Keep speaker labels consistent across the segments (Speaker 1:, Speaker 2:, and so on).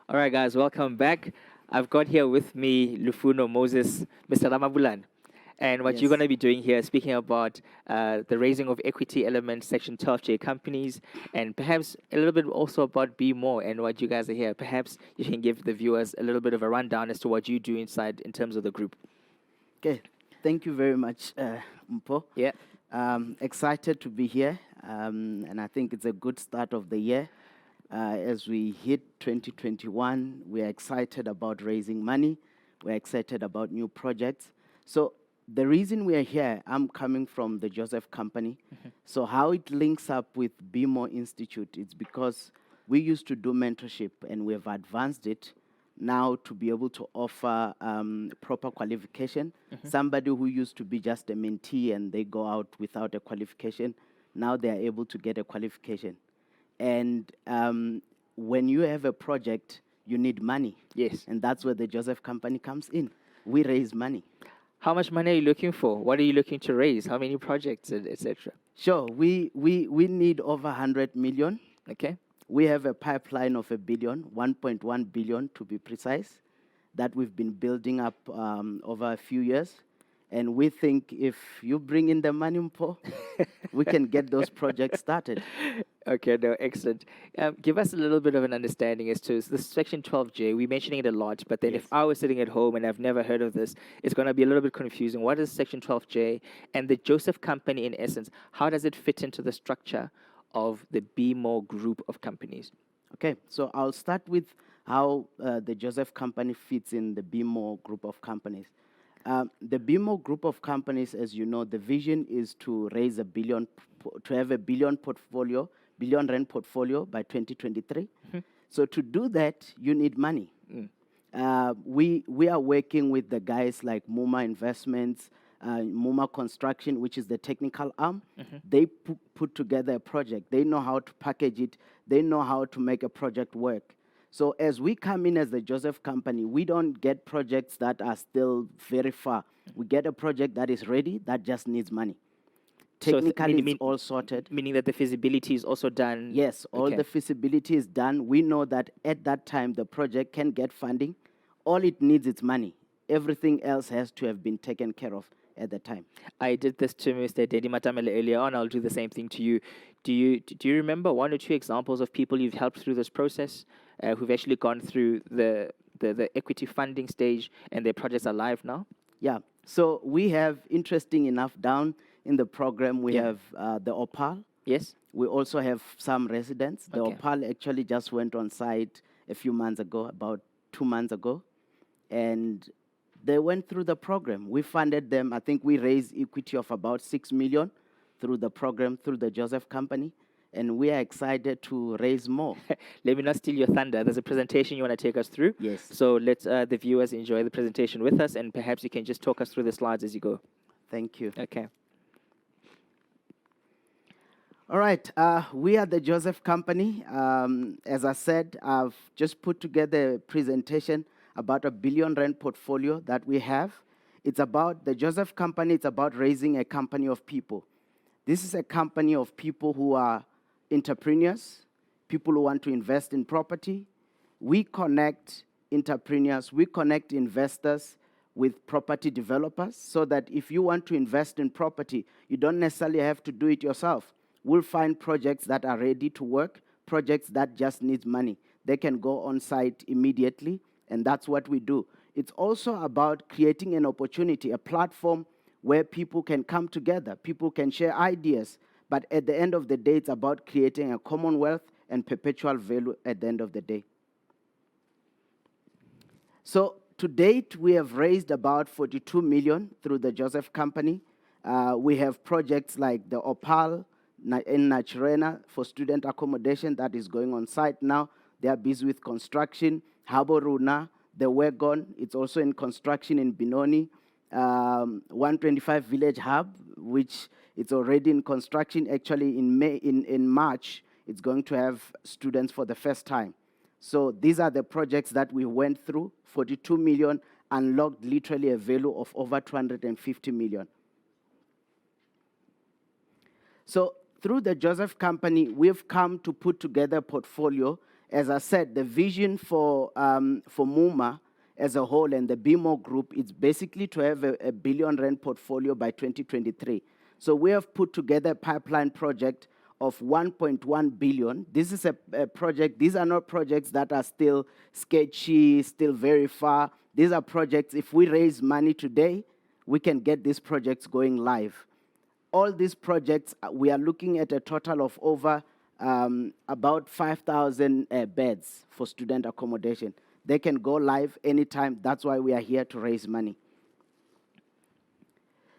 Speaker 1: All right, guys, welcome back. I've got here with me Lufuno Moses, Mr. Ramabulana. And what you're going
Speaker 2: Yes.
Speaker 1: to be doing here is speaking about the raising of equity elements, Section 12J companies, and perhaps a little bit also about Be More and what you guys are here. Perhaps you can give the viewers a little bit of a rundown as to what you do inside in terms of the group.
Speaker 2: Okay. Thank you very much, Mpo.
Speaker 1: Yeah.
Speaker 2: Excited to be here, and I think it's a good start of the year. As we hit 2021, we are excited about raising money. We're excited about new projects. So the reason we are here, I'm coming from the Joseph Company. So how it links up with Be More Institute, it's because we used to do mentorship and we have advanced it now to be able to offer proper qualification. Somebody who used to be just a mentee and they go out without a qualification, now they are able to get a qualification. And when you have a project, you need money.
Speaker 1: Yes.
Speaker 2: And that's where the Joseph Company comes in. We raise money.
Speaker 1: How much money are you looking for? What are you looking to raise? How many projects, etc.?
Speaker 2: Sure, we need over 100 million.
Speaker 1: Okay.
Speaker 2: We have a pipeline of 1 billion, 1.1 billion to be precise, that we've been building up over a few years. And we think if you bring in the money, Mpo, we can get those projects started.
Speaker 1: Okay, no, excellent. Give us a little bit of an understanding as to the Section 12J. We're mentioning it a lot, but then if
Speaker 2: Yes.
Speaker 1: I was sitting at home and I've never heard of this, it's going to be a little bit confusing. What is Section 12J? And the Joseph Company, in essence, how does it fit into the structure of the Be More group of companies?
Speaker 2: Okay, so I'll start with how the Joseph Company fits in the Be More group of companies. The Be More group of companies, as you know, the vision is to raise to have a billion rand portfolio by 2023. So to do that, you need money. We are working with the guys like Muma Investments, Mumma Construction, which is the technical arm. They put together a project. They know how to package it. They know how to make a project work. So as we come in as the Joseph Company, we don't get projects that are still very far. We get a project that is ready, that just needs money. Technically, it's all sorted.
Speaker 1: Meaning that the feasibility is also done?
Speaker 2: Yes, all the feasibility is done. We know that at that time, the project can get funding. All it needs is money. Everything else has to have been taken care of at the time.
Speaker 1: I did this to Mr. Dedi Matamela earlier on. I'll do the same thing to you. Do you remember one or two examples of people you've helped through this process who've actually gone through the equity funding stage and their projects are live now?
Speaker 2: Yeah. So we have, interesting enough, down in the program, we have the Opal.
Speaker 1: Yes.
Speaker 2: We also have some residents. The
Speaker 1: Okay.
Speaker 2: Opal actually just went on site a few months ago, about 2 months ago. And they went through the program. We funded them. I think we raised equity of about 6 million through the program, through the Joseph Company. And we are excited to raise more.
Speaker 1: Let me not steal your thunder. There's a presentation you want to take us through.
Speaker 2: Yes.
Speaker 1: So let the viewers enjoy the presentation with us, and perhaps you can just talk us through the slides as you go.
Speaker 2: Thank you.
Speaker 1: Okay.
Speaker 2: All right. We are the Joseph Company. As I said, I've just put together a presentation about a 1 billion rand portfolio that we have. It's about the Joseph Company. It's about raising a company of people. This is a company of people who are entrepreneurs, people who want to invest in property. We connect entrepreneurs, we connect investors with property developers so that if you want to invest in property, you don't necessarily have to do it yourself. We'll find projects that are ready to work, projects that just need money. They can go on site immediately, and that's what we do. It's also about creating an opportunity, a platform where people can come together, people can share ideas, but at the end of the day, it's about creating a commonwealth and perpetual value at the end of the day. So to date, we have raised about 42 million through the Joseph Company. We have projects like the Opal in Naturena for student accommodation that is going on site now. They are busy with construction. Haboruna, the Wagon, it's also in construction in Benoni. 125 Village Hub, which it's already in construction. Actually, in March, it's going to have students for the first time. So these are the projects that we went through. 42 million unlocked literally a value of over 250 million. So through the Joseph Company, we've come to put together a portfolio, As I said, the vision for Mumma as a whole and the BMO group is basically to have a billion rand portfolio by 2023. So we have put together a pipeline project of 1.1 billion. This is a project. These are not projects that are still sketchy, still very far. These are projects, if we raise money today, we can get these projects going live. All these projects, we are looking at a total of over about 5,000 beds for student accommodation. They can go live anytime. That's why we are here to raise money.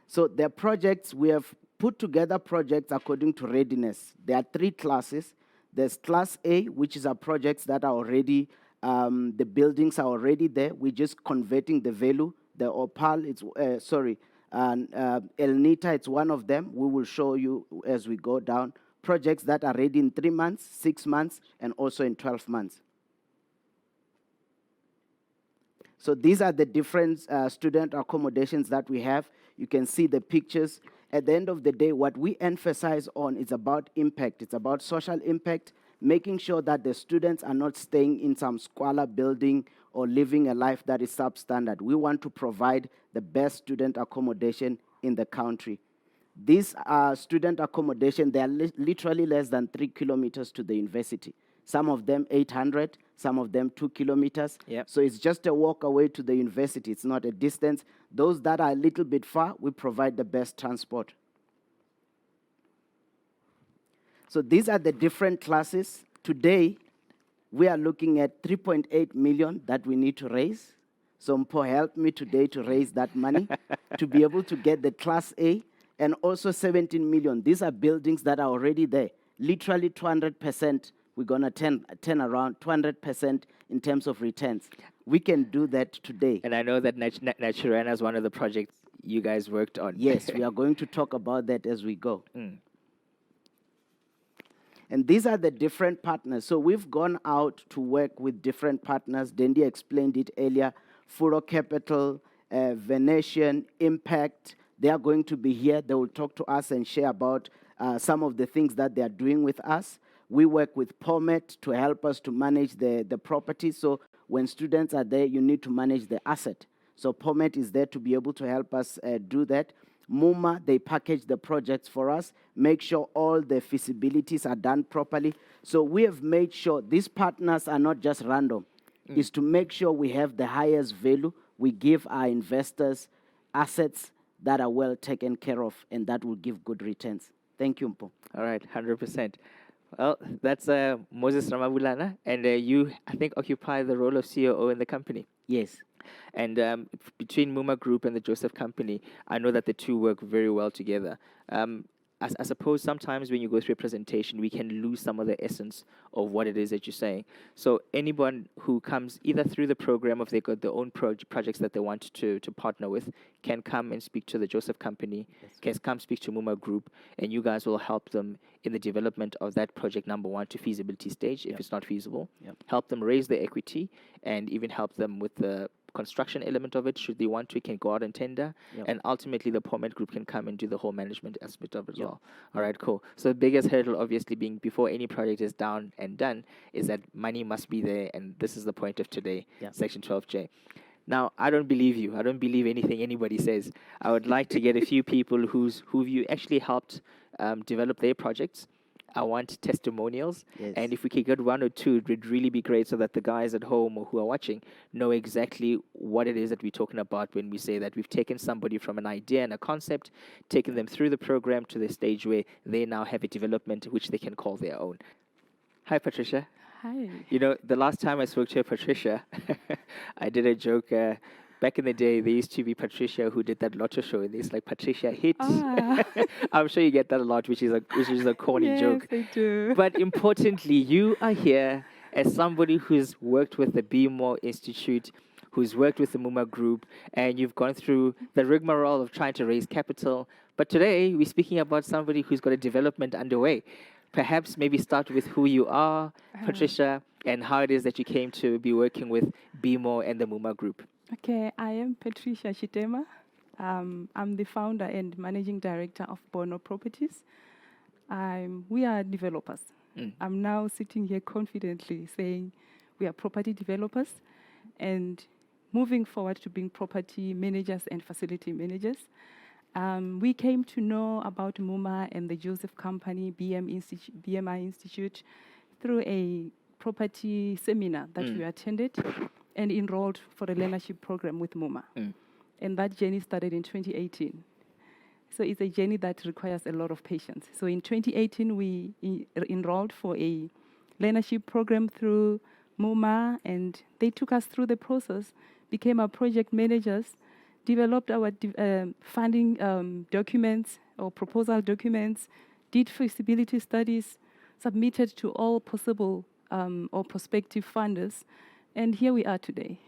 Speaker 2: So the projects, we have put together projects according to readiness. There are 3 classes. There's Class A, which is our projects that are already, the buildings are already there. We're just converting the value. The Opal, El Nita, it's one of them. We will show you as we go down. Projects that are ready in 3 months, 6 months, and also in 12 months. So these are the different student accommodations that we have. You can see the pictures. At the end of the day, what we emphasize on is about impact. It's about social impact, making sure that the students are not staying in some squalor building or living a life that is substandard. We want to provide the best student accommodation in the country. These student accommodation, they are literally less than 3 kilometers to the university. Some of them 800, some of them 2 kilometers.
Speaker 1: Yep.
Speaker 2: So it's just a walk away to the university. It's not a distance. Those that are a little bit far, we provide the best transport. So these are the different classes. Today, we are looking at 3.8 million that we need to raise. So Mpo helped me today to raise that money to be able to get the Class A, and also 17 million. These are buildings that are already there. Literally 200%. We're going to turn around 200% in terms of returns. We can do that today.
Speaker 1: And I know that Naturana is one of the projects you guys worked on.
Speaker 2: Yes, we are going to talk about that as we go. And these are the different partners. So we've gone out to work with different partners. Dendi explained it earlier. Furo Capital, Venetian, Impact. They are going to be here. They will talk to us and share about some of the things that they are doing with us. We work with Pomet to help us to manage the property. So when students are there, you need to manage the asset. So Pomet is there to be able to help us do that. Mumma, they package the projects for us, make sure all the feasibilities are done properly. So we have made sure these partners are not just random. It's to make sure we have the highest value. We give our investors assets that are well taken care of and that will give good returns. Thank you, Mpo.
Speaker 1: All right, 100%. Well, that's Moses Ramabulana, and you, I think, occupy the role of COO in the company.
Speaker 2: Yes.
Speaker 1: And between Mumma Group and the Joseph Company, I know that the two work very well together. I suppose sometimes when you go through a presentation, we can lose some of the essence of what it is that you're saying. So anyone who comes either through the program, if they've got their own projects that they want to partner with, can come and speak to the Joseph Company, can come speak to Mumma Group, and you guys will help them in the development of that project, number one, to feasibility stage, if it's not feasible. Help them raise the equity, and even help them with the construction element of it. Should they want to, can go out and tender, and ultimately the Pomet Group can come and do the whole management aspect of it as well. All right, cool. So the biggest hurdle, obviously, being before any project is down and done, is that money must be there, and this is the point of today, Section 12J. Now, I don't believe you. I don't believe anything anybody says. I would like to get a few people who you actually helped develop their projects. I want testimonials. And if we could get one or two, it would really be great so that the guys at home or who are watching know exactly what it is that we're talking about when we say that we've taken somebody from an idea and a concept, taken them through the program to the stage where they now have a development which they can call their own. Hi, Patricia.
Speaker 3: Hi.
Speaker 1: You know, the last time I spoke to Patricia, I did a joke. Back in the day, there used to be Patricia who did that lotto show, and it's like Patricia hits. I'm sure you get that a lot, which is a corny joke.
Speaker 3: Yes, I do.
Speaker 1: But importantly, you are here as somebody who's worked with the BMO Institute, who's worked with the Mumma Group, and you've gone through the rigmarole of trying to raise capital. But today, we're speaking about somebody who's got a development underway. Perhaps maybe start with who you are, Patricia, and how it is that you came to be working with BMO and the Mumma Group.
Speaker 3: Okay, I am Patricia Chitema. I'm the founder and managing director of Bono Properties. We are developers. I'm now sitting here confidently saying we are property developers and moving forward to being property managers and facility managers. We came to know about Mumma and the Joseph Company, BMI Institute, through a property seminar that we attended and enrolled for a learnership program with Mumma. And that journey started in 2018. So it's a journey that requires a lot of patience. So in 2018, we enrolled for a learnership program through Mumma, and they took us through the process, became our project managers, developed our funding documents or proposal documents, did feasibility studies, submitted to all possible or prospective funders, and here we are today.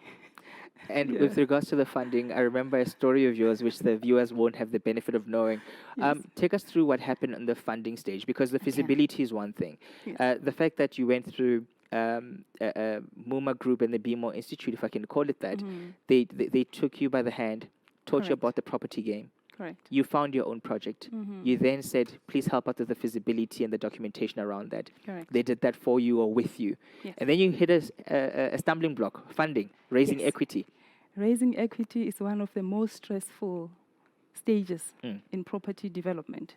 Speaker 1: And with regards to the funding, I remember a story of yours which the viewers won't have the benefit of knowing.
Speaker 3: Yes.
Speaker 1: Take us through what happened on the funding stage, because the feasibility is one thing.
Speaker 3: Yes.
Speaker 1: The fact that you went through Mumma Group and the BMO Institute, if I can call it that, they took you by the hand, taught you
Speaker 3: Correct.
Speaker 1: about the property game.
Speaker 3: Correct.
Speaker 1: You found your own project. You then said, please help out with the feasibility and the documentation around that.
Speaker 3: Correct.
Speaker 1: They did that for you or with you.
Speaker 3: Yes.
Speaker 1: And then you hit a stumbling block, funding, raising
Speaker 3: Yes.
Speaker 1: equity.
Speaker 3: Raising equity is one of the most stressful stages in property development.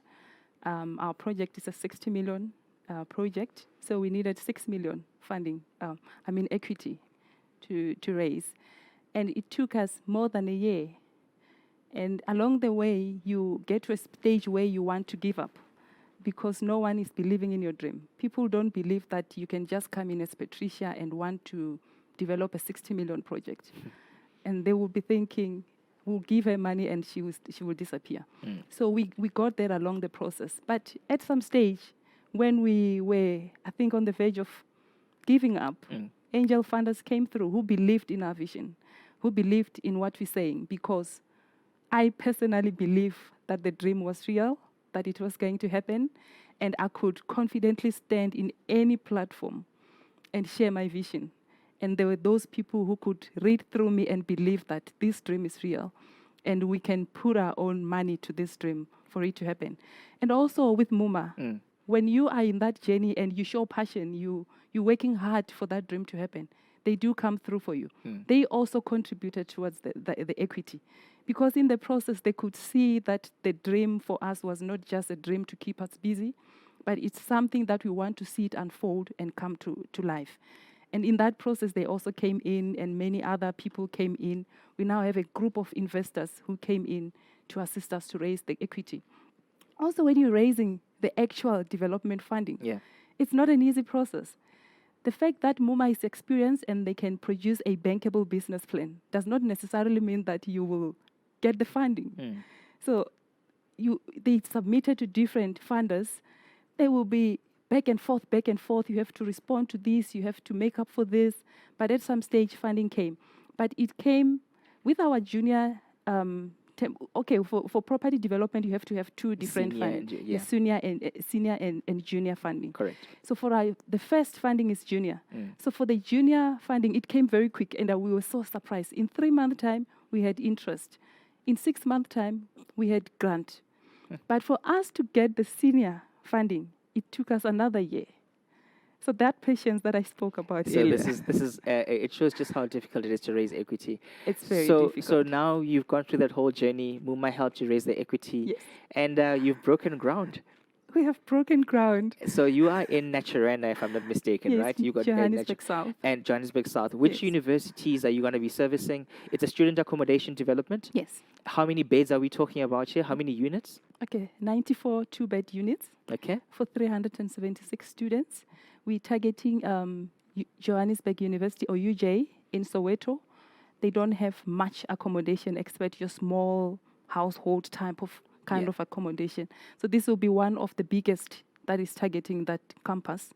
Speaker 3: Our project is a 60 million project, so we needed 6 million funding, equity to raise. And it took us more than a year. And along the way, you get to a stage where you want to give up because no one is believing in your dream. People don't believe that you can just come in as Patricia and want to develop a 60 million project. And they will be thinking, we'll give her money and she will disappear. So we got there along the process. But at some stage, when we were, I think, on the verge of giving up, angel funders came through who believed in our vision, who believed in what we're saying, because I personally believe that the dream was real, that it was going to happen, and I could confidently stand in any platform and share my vision. And there were those people who could read through me and believe that this dream is real, and we can put our own money to this dream for it to happen. And also with Mumma, when you are in that journey and you show passion, you're working hard for that dream to happen, they do come through for you. They also contributed towards the equity. Because in the process, they could see that the dream for us was not just a dream to keep us busy, but it's something that we want to see it unfold and come to life. And in that process, they also came in, and many other people came in. We now have a group of investors who came in to assist us to raise the equity. Also, when you're raising the actual development funding, it's not an easy process. The fact that Mumma is experienced and they can produce a bankable business plan does not necessarily mean that you will get the funding. So they submitted to different funders. They will be back and forth. You have to respond to this. You have to make up for this. But at some stage, funding came. But it came with our junior. For property development, you have to have two different funding: senior and junior funding.
Speaker 1: Correct.
Speaker 3: So for the first funding is junior. So for the junior funding, it came very quick, and we were so surprised. In 3 months' time, we had interest. In 6 months' time, we had grant. But for us to get the senior funding, it took us another year. So that patience that I spoke about earlier.
Speaker 1: So this is it shows just how difficult it is to raise equity.
Speaker 3: It's very difficult.
Speaker 1: So now you've gone through that whole journey. Mumma helped you raise the equity, and you've broken ground.
Speaker 3: We have broken ground.
Speaker 1: So you are in Naturena, if I'm not mistaken, right? You got
Speaker 3: Johannesburg South.
Speaker 1: And Johannesburg South. Which universities are you going to be servicing? It's a student accommodation development.
Speaker 3: Yes.
Speaker 1: How many beds are we talking about here? How many units?
Speaker 3: Okay, 94 two-bed units.
Speaker 1: Okay.
Speaker 3: For 376 students. We're targeting Johannesburg University, or UJ, in Soweto. They don't have much accommodation except your small household type of kind of accommodation. So this will be one of the biggest that is targeting that campus.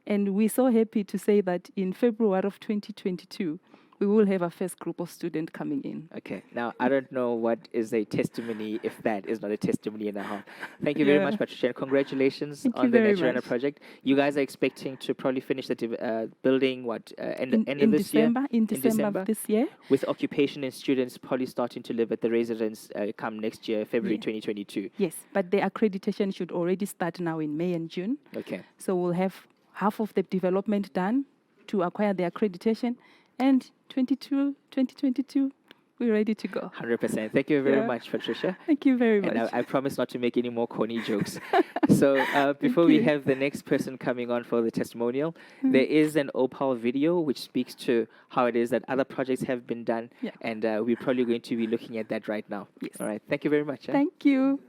Speaker 3: And we're so happy to say that in February of 2022, we will have our first group of students coming in.
Speaker 1: Okay. Now, I don't know what is a testimony if that is not a testimony and a half. Thank you very much, Patricia. And congratulations on the Naturena project. You guys are expecting to probably finish the building, end of this year?
Speaker 3: In December of this year.
Speaker 1: With occupation and students probably starting to live at the residence come next year, February 2022.
Speaker 3: Yes, but the accreditation should already start now in May and June.
Speaker 1: Okay.
Speaker 3: So we'll have half of the development done to acquire the accreditation, and 2022, we're ready to go.
Speaker 1: 100%. Thank you very
Speaker 3: Yeah.
Speaker 1: much, Patricia.
Speaker 3: Thank you very much.
Speaker 1: And I promise not to make any more corny jokes. So before we
Speaker 3: you.
Speaker 1: have the next person coming on for the testimonial, there is an Opal video which speaks to how it is that other projects have been done.
Speaker 3: Yeah.
Speaker 1: And we're probably going to be looking at that right now.
Speaker 3: Yes.
Speaker 1: All right. Thank you very much.
Speaker 3: Thank you.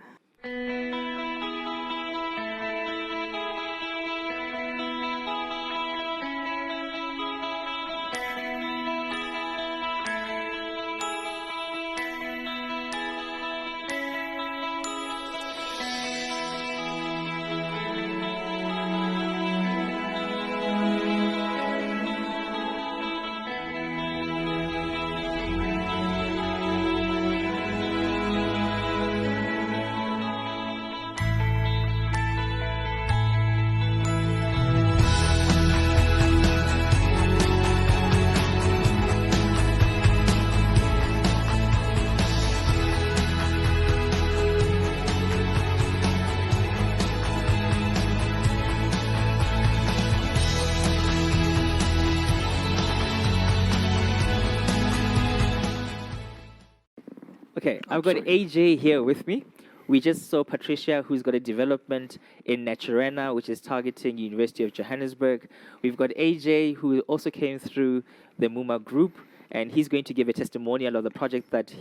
Speaker 1: Okay, I've got AJ here with me. We just saw Patricia, who's got a development in Naturena, which is targeting University of Johannesburg. We've got AJ, who also came through the Mumma group, and he's going to give a testimonial of the project that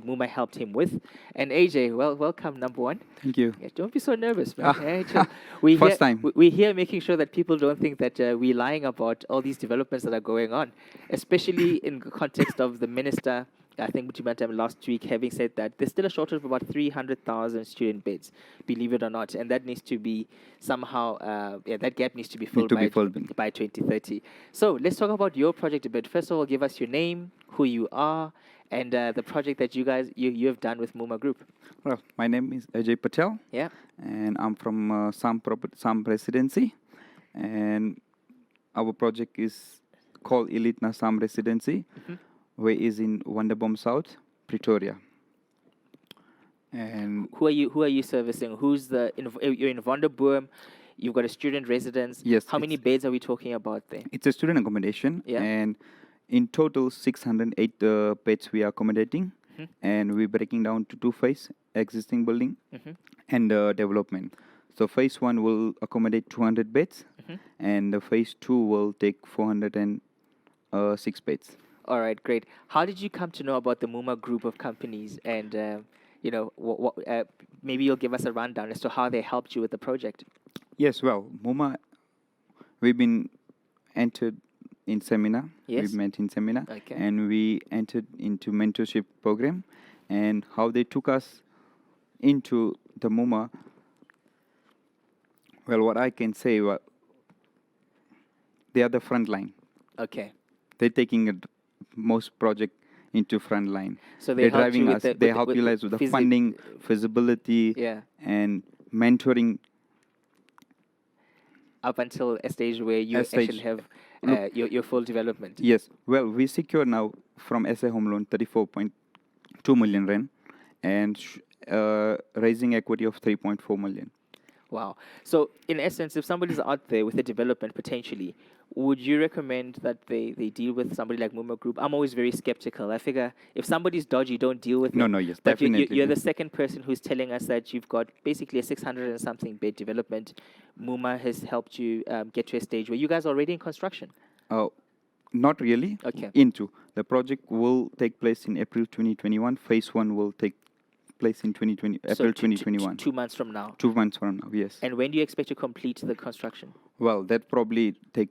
Speaker 1: Mumma helped him with. And AJ, welcome, number one.
Speaker 4: Thank you.
Speaker 1: Yeah, don't be so nervous, man.
Speaker 4: Ah,
Speaker 1: Yeah, chill. We're
Speaker 4: first
Speaker 1: here,
Speaker 4: time.
Speaker 1: We're here making sure that people don't think that we're lying about all these developments that are going on, especially in the context of the minister, I think Matamela last week, having said that there's still a shortage of about 300,000 student beds, believe it or not, and that needs to be somehow, that gap needs to be filled by 2030. So let's talk about your project a bit. First of all, give us your name, who you are, and the project that you have done with Mumma Group.
Speaker 4: Well, my name is Ajay Patel.
Speaker 1: Yeah.
Speaker 4: And I'm from Sam Residency, and our project is called Elite Sam Residency. Where is in Wonderbom South, Pretoria. And
Speaker 1: who are you servicing? Who's you're in Wonderboom, you've got a student residence.
Speaker 4: Yes.
Speaker 1: How many beds are we talking about there?
Speaker 4: It's a student accommodation.
Speaker 1: Yeah.
Speaker 4: And in total, 608 beds we are accommodating. And we're breaking down to two phases, existing building and development. So phase 1 will accommodate 200 beds, and the phase 2 will take 406 beds.
Speaker 1: All right, great. How did you come to know about the Mumma group of companies? And, maybe you'll give us a rundown as to how they helped you with the project.
Speaker 4: Yes, well, Mumma, we've been entered in seminar.
Speaker 1: Yes.
Speaker 4: We've met in seminar.
Speaker 1: Okay.
Speaker 4: And we entered into mentorship program. And how they took us into the Mumma, well, what I can say, they are the front line.
Speaker 1: Okay.
Speaker 4: They're taking most project into front line.
Speaker 1: So they're
Speaker 4: driving us. They help you guys with the funding, feasibility, and mentoring.
Speaker 1: Up until a stage where you actually have your full development.
Speaker 4: Yes. Well, we secure now from SA Home Loan 34.2 million rand and raising equity of 3.4 million.
Speaker 1: Wow. So in essence, if somebody's out there with a development potentially, would you recommend that they deal with somebody like Mumma Group? I'm always very skeptical. I figure if somebody's dodgy, don't deal with them.
Speaker 4: No, yes,
Speaker 1: but
Speaker 4: definitely.
Speaker 1: You're the second person who's telling us that you've got basically a 600 and something bed development. Mumma has helped you get to a stage where you guys are already in construction.
Speaker 4: Oh, not really.
Speaker 1: Okay.
Speaker 4: The project will take place in April 2021. Phase 1 will take place in April 2021.
Speaker 1: 2 months from now.
Speaker 4: 2 months from now, yes.
Speaker 1: And when do you expect to complete the construction?
Speaker 4: Well, that probably take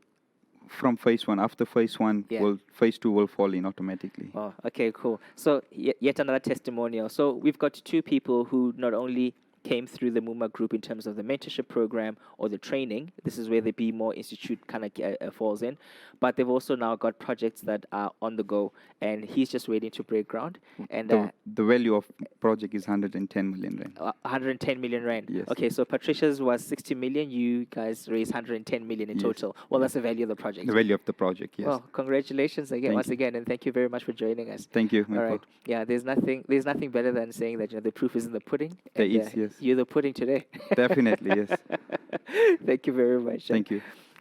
Speaker 4: from phase 1. After phase 1, phase 2 will fall in automatically.
Speaker 1: Oh, okay, cool. So yet another testimonial. So we've got two people who not only came through the Mumma Group in terms of the mentorship program or the training. This is where the Be More Institute kind of falls in. But they've also now got projects that are on the go, and he's just waiting to break ground. And
Speaker 4: the value of project is 110 million rand.
Speaker 1: 110 million rand.
Speaker 4: Yes.
Speaker 1: Okay, so Patricia's was 60 million. You guys raised 110 million in total. Well, that's the value of the project.
Speaker 4: The value of the project, yes.
Speaker 1: Well, congratulations once again, and thank you very much for joining us.
Speaker 4: Thank you.
Speaker 1: All right. Yeah, there's nothing better than saying that the proof is in the pudding.
Speaker 4: There is, yes.
Speaker 1: You're the pudding today.
Speaker 4: Definitely, yes.
Speaker 1: Thank you very much.
Speaker 4: Thank you.